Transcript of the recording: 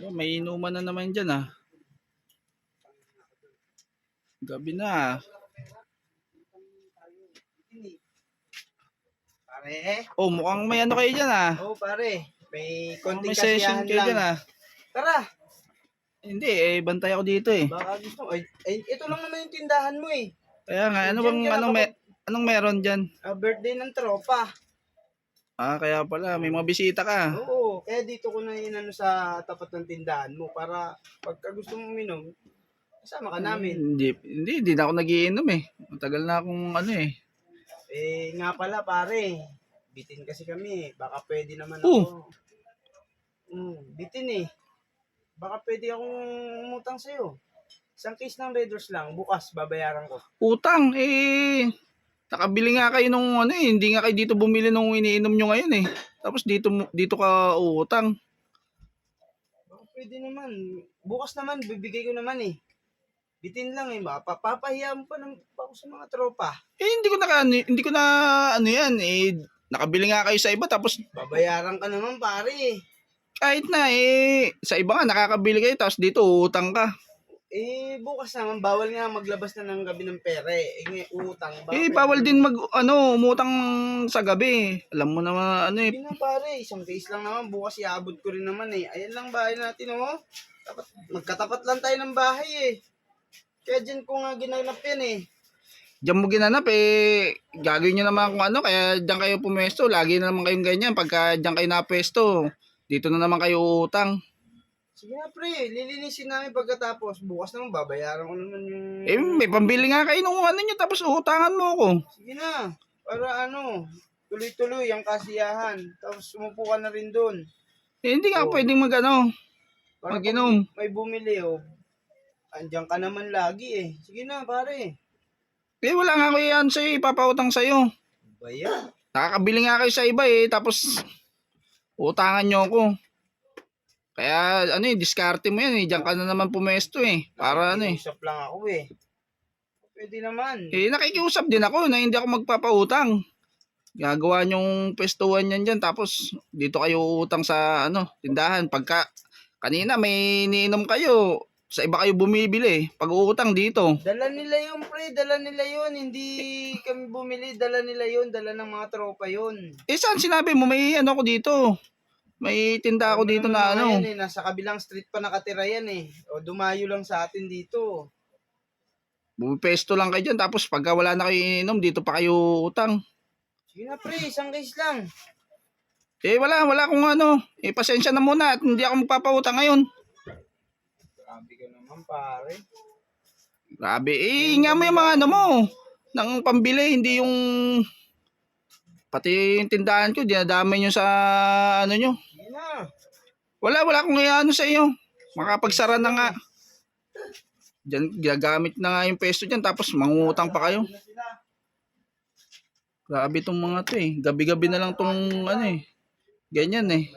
Oh, may inuman na naman dyan ah. Gabi na. Pare. Oh, mukhang may ano kayo dyan ah. Oo, pare. May konting May session kasiyahan kayo lang. dyan ah. Tara. Hindi eh, bantay ako dito eh. Baka gusto mo. Ay, ito lang naman yung tindahan mo eh. Kaya nga, ano Diyan bang, ka na anong meron dyan? birthday ng tropa. Kaya pala, may mga bisita ka. Oo, kaya dito ko na inano sa tapat ng tindahan mo para pagka gusto mo uminom, kasama ka namin. Hindi na ako nagiinom eh. Matagal na akong ano eh. Nga pala pare, bitin kasi kami. Baka pwede naman ako. Bitin eh. Baka pwede akong umutang sa'yo. Isang case ng Red Horse lang, bukas babayaran ko. Utang eh. Nakabili nga kayo nung ano eh. Hindi nga kayo dito bumili nung iniinom nyo ngayon eh. Tapos dito ka utang. Baka pwede naman. Bukas naman, bibigay ko naman eh. Bitin lang eh. Papahiya mo pa ako sa mga tropa. Hindi ko na ano yan eh. Nakabili nga kayo sa iba tapos Babayaran ka naman pare. kahit na eh. Sa iba nga nakakabili kayo tapos dito utang ka. Bukas naman, bawal nga maglabas na ng gabi ng pera eh. Utang. Bawal din umutang sa gabi. Alam mo naman ano eh. Hindi na pare, isang case lang naman. Bukas iabot ko rin naman eh. Ayan lang bahay natin oh. Magkatapat lang tayo ng bahay eh. Kaya dyan ko nga ginanap yan eh. Diyan mo ginanap eh. Gagawin nyo naman kung ano. Kaya diyan kayo pumesto. Lagi na naman kayong ganyan. Pagka diyan kayo napesto, dito na naman kayo utang. Sige na pre, lilinisin namin pagkatapos. Bukas naman babayaran ko naman yung... May pambili nga kayo nung ano nyo. Tapos utangan mo ako. Sige na, para tuloy-tuloy ang kasiyahan. Tapos sumupo ka na rin doon. Hindi nga pwedeng mag-inom. May bumili oh. Andiyan ka naman lagi eh. Sige na pare. Wala nga ako yan sa'yo. Ipapautang sa'yo. Ba yan? Nakakabili nga kayo sa iba eh. Tapos utangan nyo ako. Kaya diskarte mo yan eh. Diyan ka na naman pumesto eh. Para Nakikiusap lang ako eh. Pwede naman. Nakikiusap din ako na hindi ako magpapautang. Gagawa nyong pestuhan yan dyan. Tapos dito kayo utang sa tindahan. Pagka kanina may iniinom kayo, sa iba kayo bumibili. Pag uutang dito. Dala nila yun pre, dala nila yun. Hindi kami bumili, dala nila yun. Dala ng mga tropa yun. Saan sinabi mo may ako dito? May tinda ako dito na Yan, eh, nasa kabilang street pa nakatira yan eh. O dumayo lang sa atin dito. Bumipesto lang kayo dyan. Tapos pagka wala na kayo ininom, dito pa kayo utang. Sige na pre, isang case lang. Wala akong pasensya na muna at hindi ako magpapautang ngayon. Grabe ka naman pare. Grabe. Nga mo yung mga mo. Nang pambili, hindi yung pati yung tindahan ko, dinadamay nyo sa nyo. Sige na. Wala akong sa iyo. Makapagsara na nga. Diyan, gagamit na nga yung pesto dyan, tapos mangungutang pa kayo. Grabe itong mga to eh. Gabi-gabi na lang itong ganyan eh.